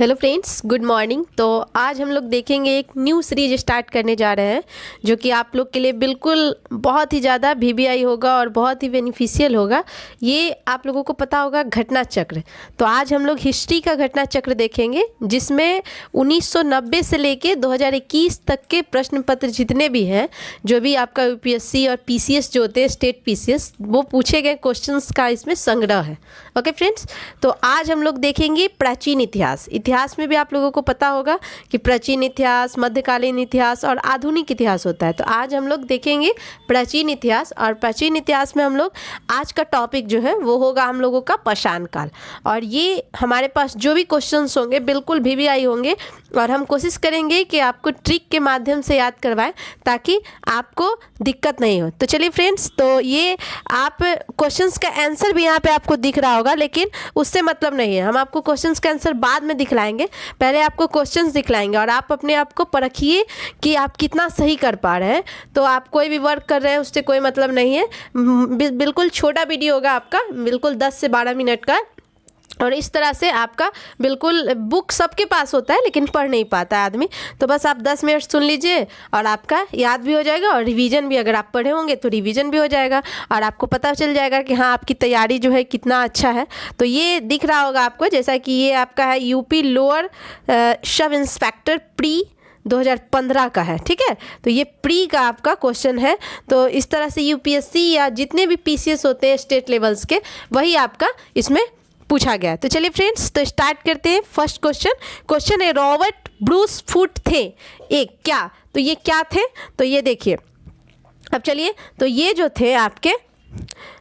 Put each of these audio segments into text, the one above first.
Hello friends, good morning. तो आज हम लोग देखेंगे एक न्यू सीरीज स्टार्ट करने जा रहे हैं जो कि आप लोग के लिए बिल्कुल बहुत ही ज़्यादा वीवीआई होगा और बहुत ही बेनिफिशियल होगा। ये आप लोगों को पता होगा घटना चक्र। तो आज हम लोग हिस्ट्री का घटना चक्र देखेंगे जिसमें 1990 से लेके 2021 तक के प्रश्न पत्र जितने भी हैं, जो भी आपका यूपीएससी और पीसीएस जो होते हैं स्टेट पीसीएस, वो पूछे गए क्वेश्चंस का इसमें संग्रह है। ओके फ्रेंड्स, तो आज हम लोग देखेंगे प्राचीन इतिहास। इतिहास में भी आप लोगों को पता होगा कि प्राचीन इतिहास, मध्यकालीन इतिहास और आधुनिक इतिहास होता है। तो आज हम लोग देखेंगे प्राचीन इतिहास, और प्राचीन इतिहास में हम लोग आज का टॉपिक जो है वो होगा हम लोगों का पाषाण काल। और ये हमारे पास जो भी क्वेश्चंस होंगे बिल्कुल वीवीआई होंगे, और हम कोशिश करेंगे कि आपको ट्रिक के माध्यम से याद करवाएं ताकि आपको दिक्कत नहीं हो। तो चलिए फ्रेंड्स, तो ये आप क्वेश्चंस का आंसर भी यहाँ पे आपको दिख रहा होगा, लेकिन उससे मतलब नहीं है। हम आपको क्वेश्चंस का आंसर बाद में दिखलाएंगे, पहले आपको क्वेश्चंस दिखलाएंगे और आप अपने आप को परखिए कि आप कितना सही कर पा रहे हैं। तो आप कोई भी वर्क कर रहे हैं उससे कोई मतलब नहीं है। बिल्कुल छोटा वीडियो होगा आपका, बिल्कुल 10 से 12 मिनट का, और इस तरह से आपका बिल्कुल बुक सबके पास होता है लेकिन पढ़ नहीं पाता है आदमी। तो बस आप 10 मिनट सुन लीजिए और आपका याद भी हो जाएगा, और रिवीजन भी, अगर आप पढ़े होंगे तो रिवीजन भी हो जाएगा और आपको पता चल जाएगा कि हाँ, आपकी तैयारी जो है कितना अच्छा है। तो ये दिख रहा होगा आपको, जैसा कि ये आपका है UP lower sub inspector pre 2015 का है। ठीक है, तो ये प्री का आपका क्वेश्चन है। तो इस तरह से यूपीएससी या जितने भी पीसीएस होते हैं स्टेट लेवल्स के, वही आपका इसमें पूछा गया। तो चलिए फ्रेंड्स, तो स्टार्ट करते हैं। फर्स्ट क्वेश्चन है, रॉबर्ट ब्रूस फुट थे एक क्या? तो ये क्या थे? तो ये देखिए, अब चलिए, तो ये जो थे आपके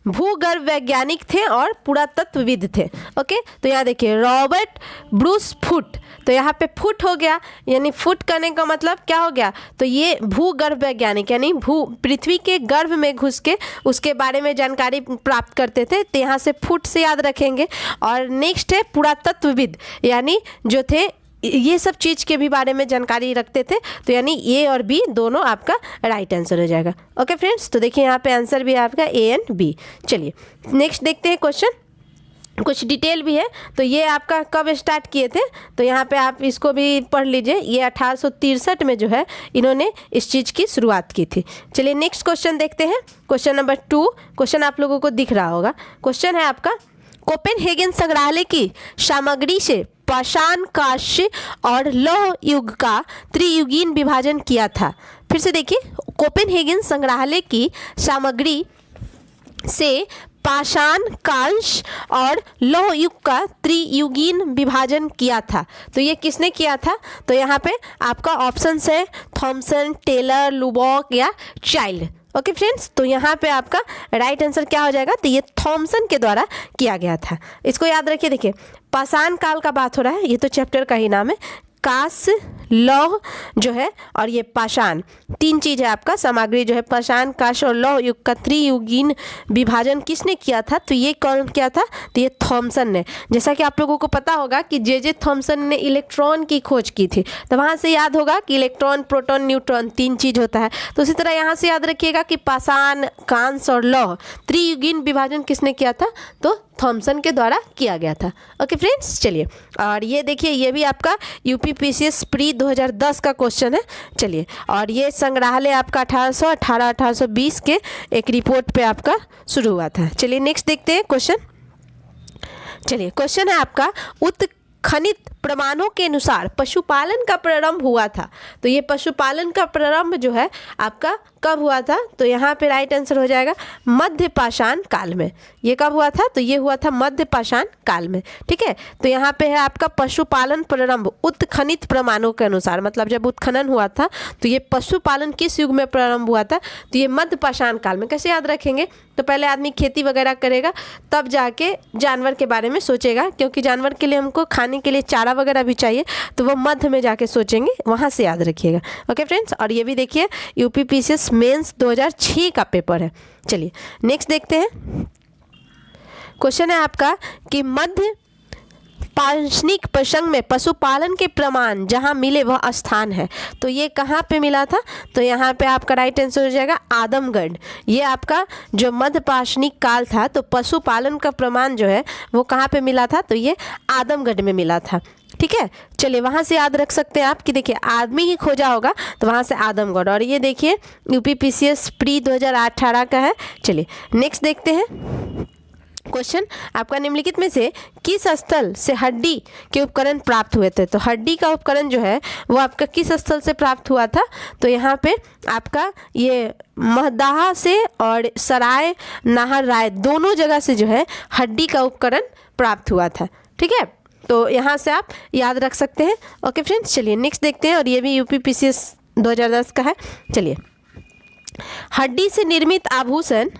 भूगर्भ वैज्ञानिक थे और पुरातत्वविद थे। ओके, तो यहाँ देखिए रॉबर्ट ब्रूस फुट, तो यहाँ पे फुट हो गया, यानी फुट करने का मतलब क्या हो गया? तो ये भूगर्भ वैज्ञानिक यानी पृथ्वी के गर्भ में घुस के उसके बारे में जानकारी प्राप्त करते थे, तो यहाँ से फुट से याद रखेंगे। और नेक्स्ट है पुरातत्वविद, यानी जो थे ये सब चीज़ के भी बारे में जानकारी रखते थे। तो यानी ए और बी दोनों आपका राइट आंसर हो जाएगा। ओके फ्रेंड्स, तो देखिए यहाँ पे आंसर भी है आपका ए एंड बी। चलिए नेक्स्ट देखते हैं क्वेश्चन, कुछ डिटेल भी है। तो ये आपका कब स्टार्ट किए थे? तो यहाँ पे आप इसको भी पढ़ लीजिए। ये 1863 में जो है इन्होंने इस चीज़ की शुरुआत की थी। चलिए नेक्स्ट क्वेश्चन देखते हैं, क्वेश्चन नंबर 2। क्वेश्चन आप लोगों को दिख रहा होगा। क्वेश्चन है आपका, कोपेनहेगन संग्रहालय की सामग्री से पाषाण, कांस्य और लौह युग का त्रियुगीन विभाजन किया था। फिर से देखिए, कोपेनहेगन संग्रहालय की सामग्री से पाषाण, कांस्य और लौह युग का त्रियुगीन विभाजन किया था। तो ये किसने किया था? तो यहाँ पे आपका ऑप्शंस है थॉमसन, टेलर, लुबॉक या चाइल्ड। ओके फ्रेंड्स, तो यहाँ पे आपका राइट आंसर क्या हो जाएगा? तो ये थॉमसन के द्वारा किया गया था। इसको याद रखिए। देखिए, पाषाण काल का बात हो रहा है, ये तो चैप्टर का ही नाम है। कांस्य, लौह जो है और ये पाषाण, तीन चीज़ है आपका सामग्री जो है। पाषाण, कांस्य और लौह युग का त्रियुगीन विभाजन किसने किया था? तो ये कौन किया था? तो ये थॉमसन ने। जैसा कि आप लोगों को पता होगा कि जे थॉमसन ने इलेक्ट्रॉन की खोज की थी, तो वहाँ से याद होगा कि इलेक्ट्रॉन, प्रोटॉन, न्यूट्रॉन तीन चीज़ होता है। तो उसी तरह यहाँ से याद रखिएगा कि पाषाण, कांस्य और लौह त्रियुगीन विभाजन किसने किया था? तो थॉमसन के द्वारा किया गया था। ओके फ्रेंड्स, चलिए, और ये देखिए, ये भी आपका यूपी पीसीएस प्री 2010 का क्वेश्चन है। चलिए, और ये संग्रहालय आपका 1818-1820 के एक रिपोर्ट पे आपका शुरू हुआ था। चलिए नेक्स्ट देखते हैं क्वेश्चन। चलिए, क्वेश्चन है आपका, उत्खनित प्रमाणों के अनुसार पशुपालन का प्रारंभ हुआ था। तो ये पशुपालन का प्रारंभ जो है आपका कब हुआ था? तो यहाँ पे राइट आंसर हो जाएगा मध्य पाषाण काल में। ये कब हुआ था? तो ये हुआ था मध्य पाषाण काल में। ठीक है, तो यहाँ पे है आपका पशुपालन प्रारंभ उत्खनित प्रमाणों के अनुसार, मतलब जब उत्खनन हुआ था तो ये पशुपालन किस युग में प्रारंभ हुआ था? तो ये मध्य पाषाण काल में। कैसे याद रखेंगे? तो पहले आदमी खेती वगैरह करेगा, तब जाके जानवर के बारे में सोचेगा, क्योंकि जानवर के लिए हमको खाने के लिए चारा वगैरह भी चाहिए, तो वो मध्य में जाके सोचेंगे, वहाँ से याद रखिएगा। ओके फ्रेंड्स, और ये भी देखिए यूपी पीसीएस मेंस 2006 का पेपर है। चलिए नेक्स्ट देखते हैं। क्वेश्चन है आपका कि मध्य पाषाणिक प्रसंग में पशुपालन के प्रमाण जहाँ मिले वह स्थान है। तो ये कहाँ पे मिला था? तो यहाँ पे आपका राइट आंसर हो जाएगा आदमगढ़। ये आपका जो मध्य पाषाणिक काल था, तो पशुपालन का प्रमाण जो है वो कहाँ पे मिला था? तो ये आदमगढ़ में मिला था। ठीक है, चलिए वहाँ से याद रख सकते हैं आप कि देखिए आदमी ही खोजा होगा तो वहाँ से आदमगढ़। और ये देखिए यूपीपीसीएस प्री 2018 का है। चलिए नेक्स्ट देखते हैं क्वेश्चन, आपका निम्नलिखित में से किस स्थल से हड्डी के उपकरण प्राप्त हुए थे? तो हड्डी का उपकरण जो है वो आपका किस स्थल से प्राप्त हुआ था? तो यहाँ पे आपका ये महदाहा से और सराय नाहर राय दोनों जगह से जो है हड्डी का उपकरण प्राप्त हुआ था। ठीक है, तो यहाँ से आप याद रख सकते हैं। ओके फ्रेंड्स, चलिए नेक्स्ट देखते हैं और ये भी यूपीपीसीएस 2010 का है। चलिए, हड्डी से निर्मित आभूषण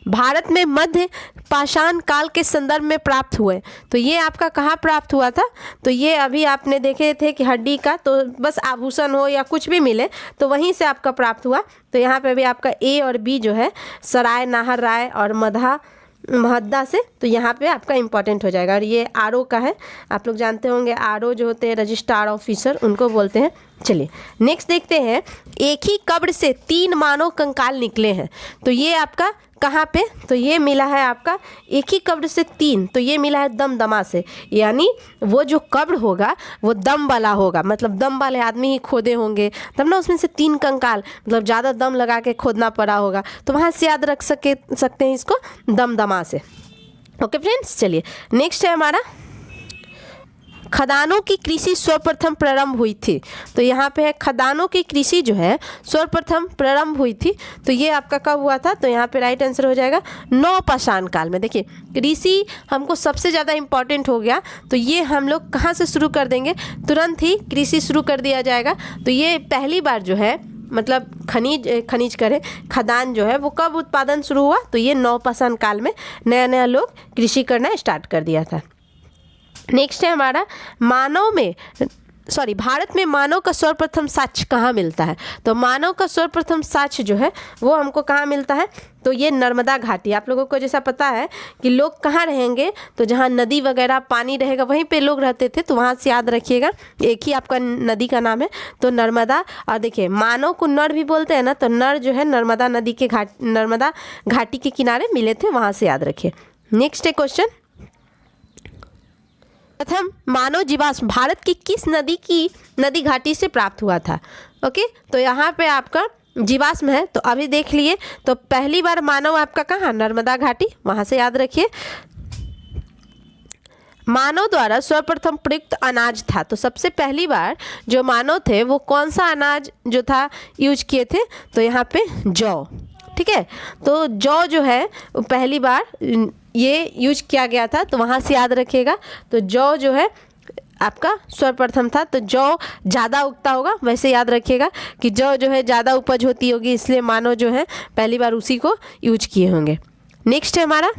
भारत में मध्य पाषाण काल के संदर्भ में प्राप्त हुए। तो ये आपका कहाँ प्राप्त हुआ था? तो ये अभी आपने देखे थे कि हड्डी का तो बस आभूषण हो या कुछ भी मिले तो वहीं से आपका प्राप्त हुआ। तो यहाँ पे भी आपका ए और बी जो है सराय नाहर राय और महद्दा से, तो यहाँ पे आपका इंपॉर्टेंट हो जाएगा। और ये आरओ का है, आप लोग जानते होंगे आरओ जो होते हैं रजिस्ट्रार ऑफिसर, उनको बोलते हैं। चलिए नेक्स्ट देखते हैं, एक ही कब्र से 3 मानव कंकाल निकले हैं। तो ये आपका कहाँ पे? तो ये मिला है आपका एक ही कब्र से 3, तो ये मिला है दमदमा से। यानी वो जो कब्र होगा वो दम वाला होगा, मतलब दम वाले आदमी ही खोदे होंगे तब ना उसमें से 3 कंकाल, मतलब ज़्यादा दम लगा के खोदना पड़ा होगा। तो वहाँ से याद रख सकते हैं इसको दमदमा से। ओके फ्रेंड्स, चलिए नेक्स्ट है हमारा, खदानों की कृषि सर्वप्रथम प्रारंभ हुई थी। तो यहाँ पे है खदानों की कृषि जो है सर्वप्रथम प्रारंभ हुई थी। तो ये आपका कब हुआ था? तो यहाँ पे राइट आंसर हो जाएगा नवपाषाण काल में। देखिए कृषि हमको सबसे ज़्यादा इम्पॉर्टेंट हो गया, तो ये हम लोग कहाँ से शुरू कर देंगे? तुरंत ही कृषि शुरू कर दिया जाएगा। तो ये पहली बार जो है मतलब खनिज करें खदान जो है वो कब उत्पादन शुरू हुआ? तो ये नवपाषाण काल में नया नया लोग कृषि करना स्टार्ट कर दिया था। नेक्स्ट है हमारा, भारत में मानव का सर्वप्रथम साक्ष्य कहाँ मिलता है? तो मानव का सर्वप्रथम साक्ष्य जो है वो हमको कहाँ मिलता है? तो ये नर्मदा घाटी। आप लोगों को जैसा पता है कि लोग कहाँ रहेंगे, तो जहाँ नदी वगैरह पानी रहेगा वहीं पे लोग रहते थे, तो वहाँ से याद रखिएगा एक ही आपका नदी का नाम है तो नर्मदा। और देखिए मानव को नर भी बोलते हैं ना, तो नर जो है नर्मदा नदी के नर्मदा घाटी के किनारे मिले थे, वहाँ से याद रखिए। नेक्स्ट है क्वेश्चन, प्रथम मानव जीवाश्म भारत की किस नदी घाटी से प्राप्त हुआ था? ओके, तो यहाँ पे आपका जीवाश्म है, तो अभी देख लिए। तो पहली बार मानव आपका कहाँ? नर्मदा घाटी, वहाँ से याद रखिए। मानव द्वारा सर्वप्रथम प्रयुक्त अनाज था, तो सबसे पहली बार जो मानव थे वो कौन सा अनाज जो था यूज किए थे? तो यहाँ पे जौ। ठीक है, तो जौ जो है पहली बार ये यूज किया गया था, तो वहाँ से याद रखिएगा। तो जौ जो है आपका सर्वप्रथम था, तो जौ ज़्यादा उगता होगा, वैसे याद रखिएगा कि जौ जो है ज़्यादा उपज होती होगी, इसलिए मानव जो है पहली बार उसी को यूज किए होंगे। नेक्स्ट है हमारा,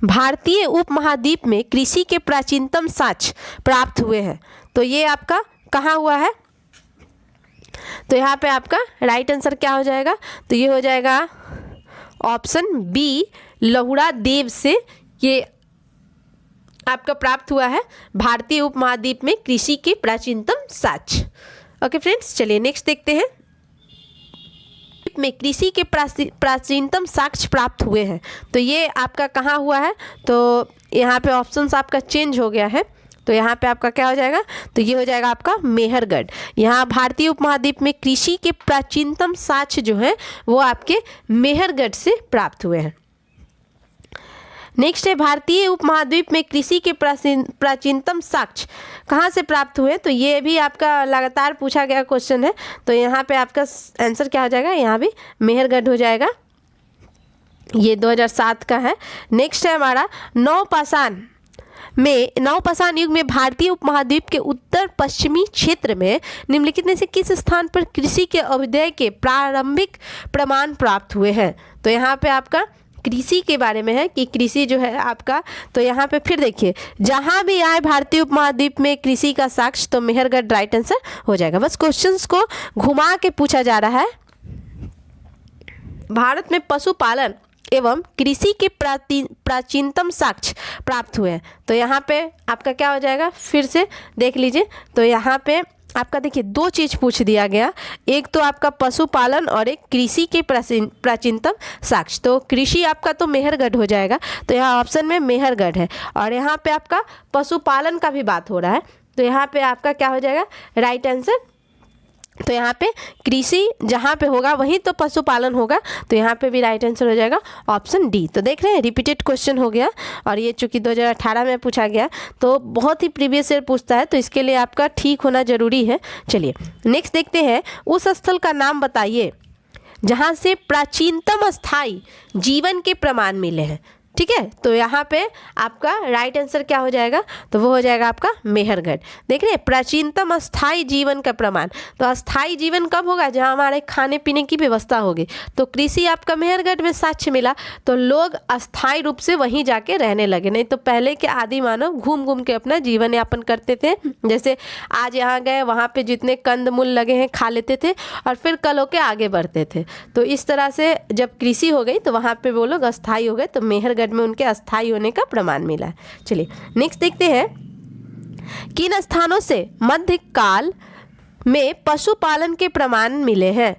भारतीय उपमहाद्वीप में कृषि के प्राचीनतम साक्ष्य प्राप्त हुए हैं। तो ये आपका कहाँ हुआ है? तो यहाँ पे आपका राइट आंसर क्या हो जाएगा? तो ये हो जाएगा ऑप्शन बी, लहुड़ा देव से ये आपका प्राप्त हुआ है भारतीय उपमहाद्वीप में कृषि के प्राचीनतम साक्ष्य। ओके फ्रेंड्स, चलिए नेक्स्ट देखते हैं, में कृषि के प्राचीनतम साक्ष्य प्राप्त हुए हैं। तो ये आपका कहाँ हुआ है? तो यहाँ पे ऑप्शंस आपका चेंज हो गया है, तो यहाँ पे आपका क्या हो जाएगा? तो ये हो जाएगा आपका मेहरगढ़। यहाँ भारतीय उपमहाद्वीप में कृषि के प्राचीनतम साक्ष्य जो है वो आपके मेहरगढ़ से प्राप्त हुए हैं। नेक्स्ट है, भारतीय उपमहाद्वीप में कृषि के प्राचीनतम साक्ष्य कहाँ से प्राप्त हुए? तो ये भी आपका लगातार पूछा गया क्वेश्चन है, तो यहाँ पे आपका आंसर क्या हो जाएगा? यहाँ भी मेहरगढ़ हो जाएगा, ये 2007 का है। नेक्स्ट है हमारा, नवपाषाण युग में भारतीय उपमहाद्वीप के उत्तर पश्चिमी क्षेत्र में निम्नलिखित में से किस स्थान पर कृषि के अभ्युदय के प्रारंभिक प्रमाण प्राप्त हुए हैं? तो यहाँ पे आपका कृषि के बारे में है कि कृषि जो है आपका, तो यहाँ पे फिर देखिए जहाँ भी आए भारतीय उपमहाद्वीप में कृषि का साक्ष्य, तो मेहरगढ़ राइट आंसर हो जाएगा। बस क्वेश्चंस को घुमा के पूछा जा रहा है। भारत में पशुपालन एवं कृषि के प्राचीनतम साक्ष्य प्राप्त हुए हैं, तो यहाँ पे आपका क्या हो जाएगा? फिर से देख लीजिए, तो यहाँ पे आपका देखिए 2 चीज़ पूछ दिया गया, एक तो आपका पशुपालन और एक कृषि के प्राचीनतम साक्ष्य। तो कृषि आपका तो मेहरगढ़ हो जाएगा, तो यहाँ ऑप्शन में मेहरगढ़ है। और यहाँ पे आपका पशुपालन का भी बात हो रहा है, तो यहाँ पे आपका क्या हो जाएगा राइट आंसर। तो यहाँ पे कृषि जहाँ पे होगा वहीं तो पशुपालन होगा, तो यहाँ पे भी राइट आंसर हो जाएगा ऑप्शन डी। तो देख रहे हैं रिपीटेड क्वेश्चन हो गया, और ये चूँकि 2018 में पूछा गया तो बहुत ही प्रीवियस ईयर पूछता है, तो इसके लिए आपका ठीक होना जरूरी है। चलिए नेक्स्ट देखते हैं, उस स्थल का नाम बताइए जहाँ से प्राचीनतम स्थायी जीवन के प्रमाण मिले हैं। ठीक है, तो यहाँ पे आपका राइट आंसर क्या हो जाएगा, तो वो हो जाएगा आपका मेहरगढ़। देख रहे हैं प्राचीनतम अस्थाई जीवन का प्रमाण, तो अस्थाई जीवन कब होगा, जहाँ हमारे खाने पीने की व्यवस्था होगी। तो कृषि आपका मेहरगढ़ में साक्ष्य मिला, तो लोग अस्थाई रूप से वहीं जाके रहने लगे। नहीं तो पहले के आदि मानव घूम घूम के अपना जीवन यापन करते थे, जैसे आज यहाँ गए वहाँ पे जितने कंदमूल लगे हैं खा लेते थे और फिर कल होके आगे बढ़ते थे। तो इस तरह से जब कृषि हो गई तो वहाँ पे वो लोग अस्थाई हो गए, तो मेहरगढ़ में उनके अस्थाई होने का प्रमाण मिला है। चलिए नेक्स्ट देखते हैं, किन स्थानों से मध्यकाल में पशुपालन के प्रमाण मिले हैं।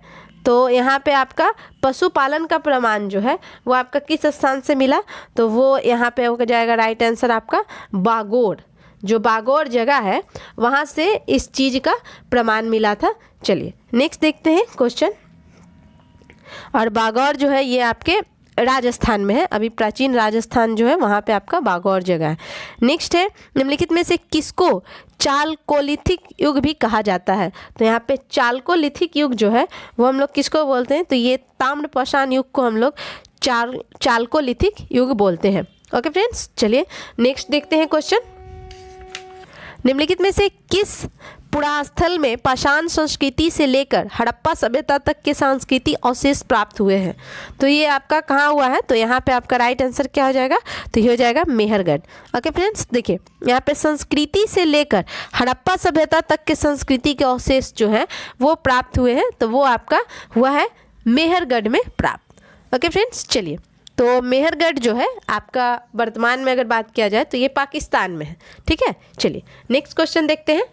तो यहाँ पे आपका पशुपालन का प्रमाण जो है वो आपका किस स्थान से मिला, तो वो यहाँ पे हो जाएगा राइट आंसर आपका बागोर। जो बागोर जगह है वहाँ से इस चीज़ का प्रमाण मिला था। चलिए नेक्स्ट देखते हैं क्वेश्चन, और बागौर जो है ये आपके राजस्थान में है, अभी प्राचीन राजस्थान जो है वहाँ पे आपका बागौर जगह है। नेक्स्ट है, निम्नलिखित में से किसको चालकोलिथिक युग भी कहा जाता है। तो यहाँ पे चालकोलिथिक युग जो है वो हम लोग किसको बोलते हैं, तो ये ताम्रपाषाण युग को हम लोग चालकोलिथिक युग बोलते हैं। ओके फ्रेंड्स, चलिए नेक्स्ट देखते हैं क्वेश्चन, निम्नलिखित में से किस पुरास्थल में पाषाण संस्कृति से लेकर हड़प्पा सभ्यता तक के सांस्कृतिक अवशेष प्राप्त हुए हैं। तो ये आपका कहाँ हुआ है, तो यहाँ पे आपका राइट आंसर क्या हो जाएगा, तो ये हो जाएगा मेहरगढ़। ओके फ्रेंड्स, देखिए यहाँ पे संस्कृति से लेकर हड़प्पा सभ्यता तक के संस्कृति के अवशेष जो हैं वो प्राप्त हुए हैं, तो वो आपका हुआ है मेहरगढ़ में प्राप्त। ओके फ्रेंड्स, चलिए तो मेहरगढ़ जो है आपका वर्तमान में अगर बात किया जाए तो ये पाकिस्तान में है। ठीक है, चलिए नेक्स्ट क्वेश्चन देखते हैं,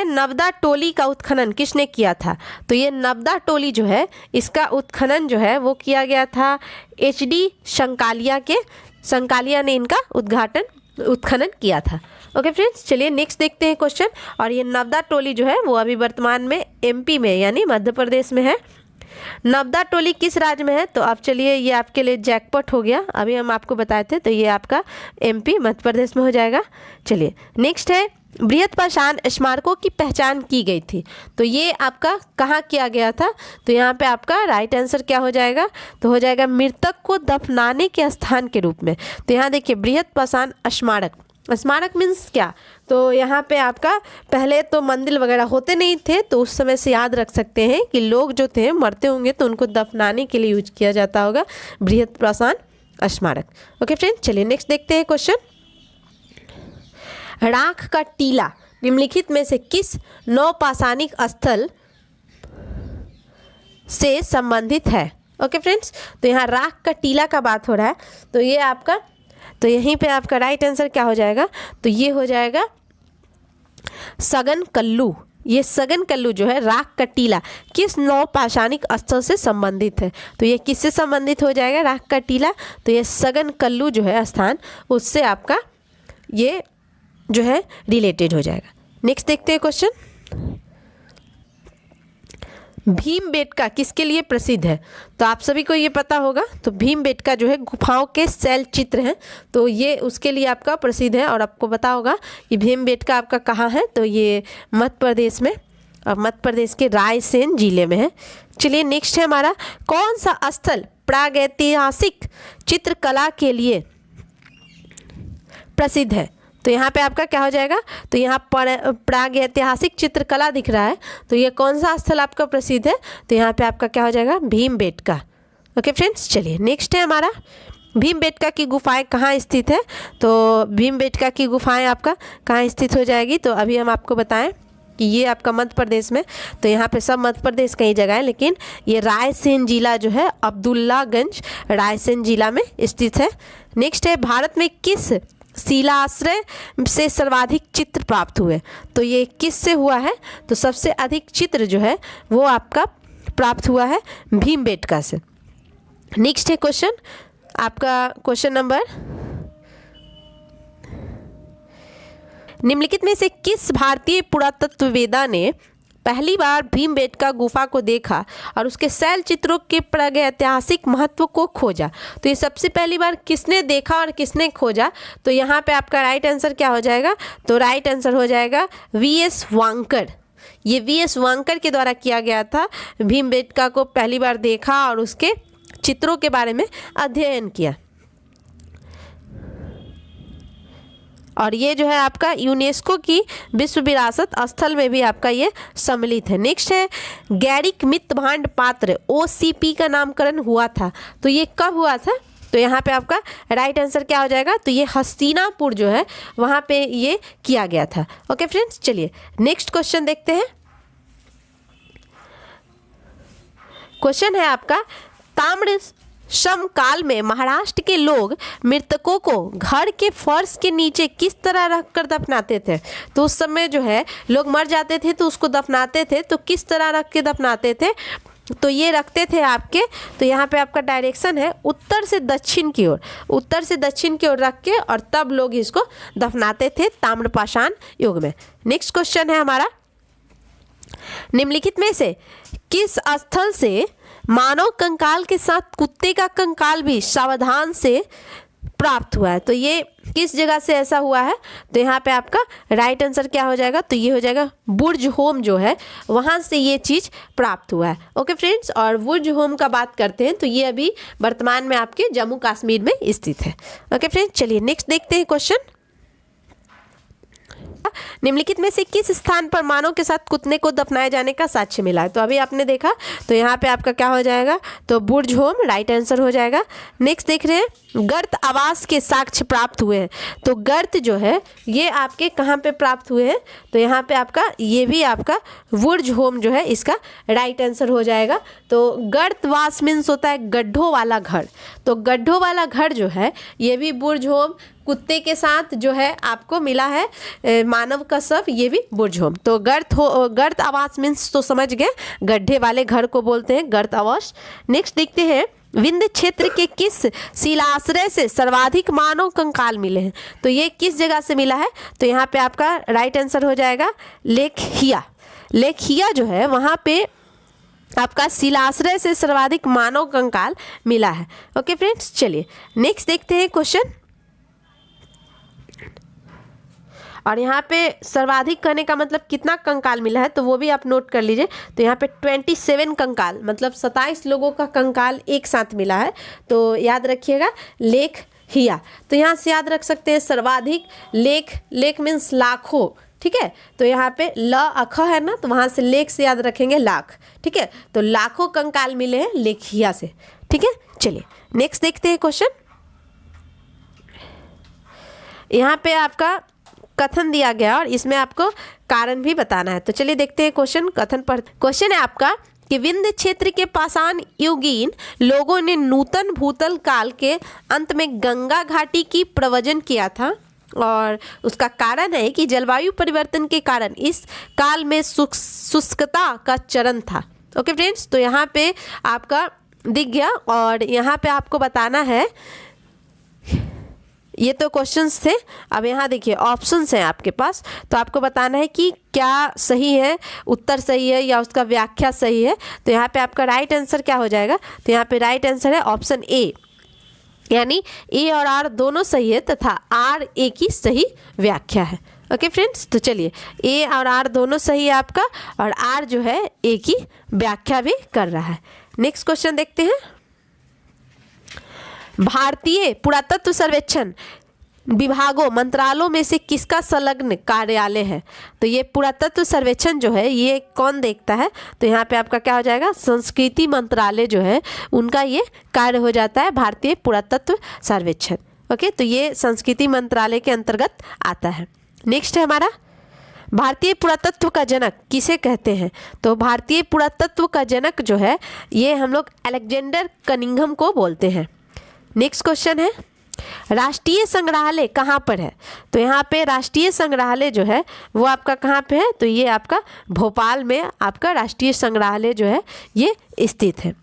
नवदा टोली का उत्खनन किसने किया था। तो ये नवदा टोली जो है इसका उत्खनन जो है वो किया गया था HD संकालिया ने इनका उत्खनन किया था। ओके फ्रेंड्स, चलिए नेक्स्ट देखते हैं क्वेश्चन, और ये नवदा टोली जो है वो अभी वर्तमान में MP में यानी मध्य प्रदेश में है। नवदा टोली किस राज्य में है, तो अब चलिए ये आपके लिए जैकपॉट हो गया, अभी हम आपको बताए थे, तो ये आपका MP मध्य प्रदेश में हो जाएगा। चलिए नेक्स्ट है, बृहत पाषाण स्मारकों की पहचान की गई थी, तो ये आपका कहाँ किया गया था, तो यहाँ पे आपका राइट आंसर क्या हो जाएगा, तो हो जाएगा मृतक को दफनाने के स्थान के रूप में। तो यहाँ देखिए बृहत पाषाण स्मारक मीन्स क्या, तो यहाँ पे आपका पहले तो मंदिर वगैरह होते नहीं थे, तो उस समय से याद रख सकते हैं कि लोग जो थे मरते होंगे तो उनको दफनाने के लिए यूज किया जाता होगा बृहत पाषाण स्मारक। ओके फ्रेंड, चलिए नेक्स्ट देखते हैं क्वेश्चन, राख का टीला निम्नलिखित में से किस नवपाषाणिक स्थल से संबंधित है। ओके फ्रेंड्स, तो यहाँ राख का टीला का बात हो रहा है, तो ये आपका, तो यहीं पे आपका राइट आंसर क्या हो जाएगा, तो ये हो जाएगा सगन कल्लू। ये सगन कल्लू जो है राख का टीला किस नवपाषाणिक स्थल से संबंधित है, तो ये किससे संबंधित हो जाएगा राख का टीला, तो ये सगन कल्लू जो है स्थान उससे आपका ये जो है रिलेटेड हो जाएगा। नेक्स्ट देखते हैं क्वेश्चन, भीमबेटका किसके लिए प्रसिद्ध है। तो आप सभी को ये पता होगा, तो भीमबेटका जो है गुफाओं के शैल चित्र हैं, तो ये उसके लिए आपका प्रसिद्ध है। और आपको पता होगा कि भीमबेटका आपका कहाँ है, तो ये मध्य प्रदेश में, और मध्य प्रदेश के रायसेन जिले में है। चलिए नेक्स्ट है हमारा, कौन सा स्थल प्रागैतिहासिक चित्रकला के लिए प्रसिद्ध है। तो यहाँ पे आपका क्या हो जाएगा, तो यहाँ पर प्रागैतिहासिक चित्रकला दिख रहा है, तो ये कौन सा स्थल आपका प्रसिद्ध है, तो यहाँ पे आपका क्या हो जाएगा भीमबेटका। ओके फ्रेंड्स, चलिए नेक्स्ट है हमारा, भीमबेटका की गुफाएं कहाँ स्थित है। तो भीमबेटका की गुफाएं आपका कहाँ स्थित हो जाएगी, तो अभी हम आपको बताएं कि ये आपका मध्य प्रदेश में, तो यहाँ पे सब मध्य प्रदेश कई जगह है, लेकिन ये रायसेन जिला जो है अब्दुल्लागंज रायसेन जिला में स्थित है। नेक्स्ट है, भारत में किस शिलाश्रय से सर्वाधिक चित्र प्राप्त हुए? तो ये किससे हुआ है? तो सबसे अधिक चित्र जो है वो आपका प्राप्त हुआ है भीमबेटका से। नेक्स्ट है क्वेश्चन, आपका क्वेश्चन नंबर, निम्नलिखित में से किस भारतीय पुरातत्ववेदा ने पहली बार भीमबेटका गुफा को देखा और उसके शैल चित्रों के प्रागैतिहासिक महत्व को खोजा? तो ये सबसे पहली बार किसने देखा और किसने खोजा? तो यहाँ पे आपका राइट आंसर क्या हो जाएगा? तो राइट आंसर हो जाएगा वीएस वांकर। ये वीएस वांकर के द्वारा किया गया था। भीमबेटका को पहली बार देखा और उसके चित्रों के बारे में अध्ययन किया। और ये जो है आपका यूनेस्को की विश्व विरासत स्थल में भी आपका ये सम्मिलित है। नेक्स्ट है, गैरिक मित भांड पात्र OCP का नामकरण हुआ था, तो ये कब हुआ था? तो यहाँ पे आपका राइट आंसर क्या हो जाएगा? तो ये हस्तिनापुर जो है वहाँ पे ये किया गया था। ओके फ्रेंड्स, चलिए नेक्स्ट क्वेश्चन देखते हैं। क्वेश्चन है आपका, ताम्र समकाल में महाराष्ट्र के लोग मृतकों को घर के फर्श के नीचे किस तरह रखकर दफनाते थे? तो उस समय जो है लोग मर जाते थे तो उसको दफनाते थे, तो किस तरह रख के दफनाते थे? तो ये रखते थे आपके, तो यहाँ पे आपका डायरेक्शन है उत्तर से दक्षिण की ओर, उत्तर से दक्षिण की ओर रख के और तब लोग इसको दफनाते थे ताम्रपाषाण युग में। नेक्स्ट क्वेश्चन है हमारा, निम्नलिखित में से किस स्थल से मानव कंकाल के साथ कुत्ते का कंकाल भी सावधान से प्राप्त हुआ है? तो ये किस जगह से ऐसा हुआ है? तो यहाँ पे आपका राइट आंसर क्या हो जाएगा? तो ये हो जाएगा बुर्ज होम जो है वहाँ से ये चीज़ प्राप्त हुआ है। ओके फ्रेंड्स, और बुर्ज होम का बात करते हैं तो ये अभी वर्तमान में आपके जम्मू कश्मीर में स्थित है। ओके फ्रेंड्स, चलिए नेक्स्ट देखते हैं क्वेश्चन, निम्नलिखित में से किस स्थान पर मानव के साथ कुत्ते को दफनाए जाने का साक्ष्य मिला है? तो अभी आपने देखा, तो यहाँ पे आपका क्या हो जाएगा? तो बुर्ज होम राइट आंसर हो जाएगा। नेक्स्ट देख रहे हैं, गर्त आवास के साक्ष्य प्राप्त हुए हैं। तो गर्त जो है ये आपके कहाँ पे प्राप्त हुए हैं? तो यहाँ पे आपका ये भी आपका बुर्ज होम जो है इसका राइट आंसर हो जाएगा। तो गर्तवास मीन्स होता है गड्ढों वाला घर, तो गड्ढों वाला घर जो है ये भी बुर्ज होम कुत्ते के साथ जो है आपको मिला है मानव का शव, ये भी बुर्ज होम। तो गर्त आवास मीन्स तो समझ गए, गड्ढे वाले घर को बोलते हैं गर्त आवास। नेक्स्ट देखते हैं, विंध्य क्षेत्र के किस शिलाश्रय से सर्वाधिक मानव कंकाल मिले हैं? तो ये किस जगह से मिला है? तो यहाँ पे आपका राइट आंसर हो जाएगा लेखहिया। लेखहिया जो है वहाँ पे आपका शिलाश्रय से सर्वाधिक मानव कंकाल मिला है। ओके फ्रेंड्स, चलिए नेक्स्ट देखते हैं क्वेश्चन, और यहाँ पे सर्वाधिक कहने का मतलब कितना कंकाल मिला है तो वो भी आप नोट कर लीजिए। तो यहाँ पे 27 कंकाल मतलब 27 लोगों का कंकाल एक साथ मिला है, तो याद रखिएगा लेखहिया। तो यहाँ से याद रख सकते हैं सर्वाधिक, लेख मीन्स लाखों, ठीक है। तो यहाँ पे ल अख है ना, तो वहाँ से लेख से याद रखेंगे लाख, ठीक है। तो लाखों कंकाल मिले हैं लेखहिया से, ठीक है। चलिए नेक्स्ट देखते हैं क्वेश्चन, यहाँ पे आपका कथन दिया गया और इसमें आपको कारण भी बताना है। तो चलिए देखते हैं क्वेश्चन, कथन पर क्वेश्चन है आपका कि विंध्य क्षेत्र के पाषाण युगीन लोगों ने नूतन भूतल काल के अंत में गंगा घाटी की प्रवचन किया था और उसका कारण है कि जलवायु परिवर्तन के कारण इस काल में शुष्कता का चरण था। ओके फ्रेंड्स, तो यहाँ पे आपका दिख गया और यहाँ पे आपको बताना है, ये तो क्वेश्चंस थे। अब यहाँ देखिए ऑप्शंस हैं आपके पास, तो आपको बताना है कि क्या सही है, उत्तर सही है या उसका व्याख्या सही है। तो यहाँ पे आपका राइट आंसर क्या हो जाएगा? तो यहाँ पे राइट आंसर है ऑप्शन ए, यानी ए और आर दोनों सही है तथा आर ए की सही व्याख्या है। ओके फ्रेंड्स, तो चलिए ए और आर दोनों सही है आपका और आर जो है ए की व्याख्या भी कर रहा है। नेक्स्ट क्वेश्चन देखते हैं, भारतीय पुरातत्व सर्वेक्षण विभागों मंत्रालयों में से किसका संलग्न कार्यालय है? तो ये पुरातत्व सर्वेक्षण जो है ये कौन देखता है? तो यहाँ पे आपका क्या हो जाएगा? संस्कृति मंत्रालय जो है उनका ये कार्य हो जाता है भारतीय पुरातत्व सर्वेक्षण। ओके, तो ये संस्कृति मंत्रालय के अंतर्गत आता है। नेक्स्ट है हमारा, भारतीय पुरातत्व का जनक किसे कहते हैं? तो भारतीय पुरातत्व का जनक जो है ये हम लोग अलेक्जेंडर कनिंघम को बोलते हैं। नेक्स्ट क्वेश्चन है, राष्ट्रीय संग्रहालय कहाँ पर है? तो यहाँ पे राष्ट्रीय संग्रहालय जो है वो आपका कहाँ पे है? तो ये आपका भोपाल में आपका राष्ट्रीय संग्रहालय जो है ये स्थित है।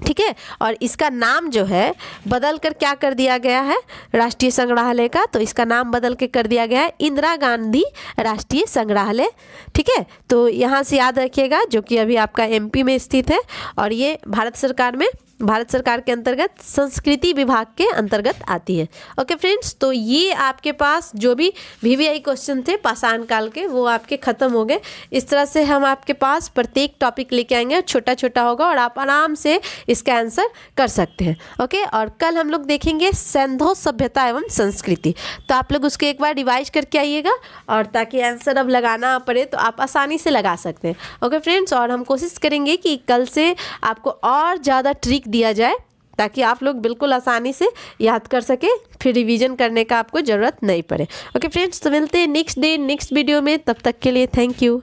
ठीक है, और इसका नाम जो है बदल कर क्या कर दिया गया है राष्ट्रीय संग्रहालय का? तो इसका नाम बदल के कर दिया गया है इंदिरा गांधी राष्ट्रीय संग्रहालय। ठीक है, तो यहाँ से याद रखिएगा, जो कि अभी आपका एमपी में स्थित है और ये भारत सरकार के अंतर्गत संस्कृति विभाग के अंतर्गत आती है। ओके फ्रेंड्स, तो ये आपके पास जो भी वीवीआई क्वेश्चन थे पाषाण काल के वो आपके ख़त्म हो गए। इस तरह से हम आपके पास प्रत्येक टॉपिक लेके आएंगे, छोटा छोटा होगा और आप आराम से इसका आंसर कर सकते हैं। ओके, और कल हम लोग देखेंगे सिंधु सभ्यता एवं संस्कृति, तो आप लोग उसको एक बार रिवाइज करके आइएगा और ताकि आंसर अब लगाना पड़े तो आप आसानी से लगा सकते हैं। ओके फ्रेंड्स, और हम कोशिश करेंगे कि कल से आपको और ज़्यादा ट्रिक दिया जाए ताकि आप लोग बिल्कुल आसानी से याद कर सके, फिर रिवीजन करने का आपको ज़रूरत नहीं पड़े। ओके फ्रेंड्स, तो मिलते हैं नेक्स्ट डे नेक्स्ट वीडियो में, तब तक के लिए थैंक यू।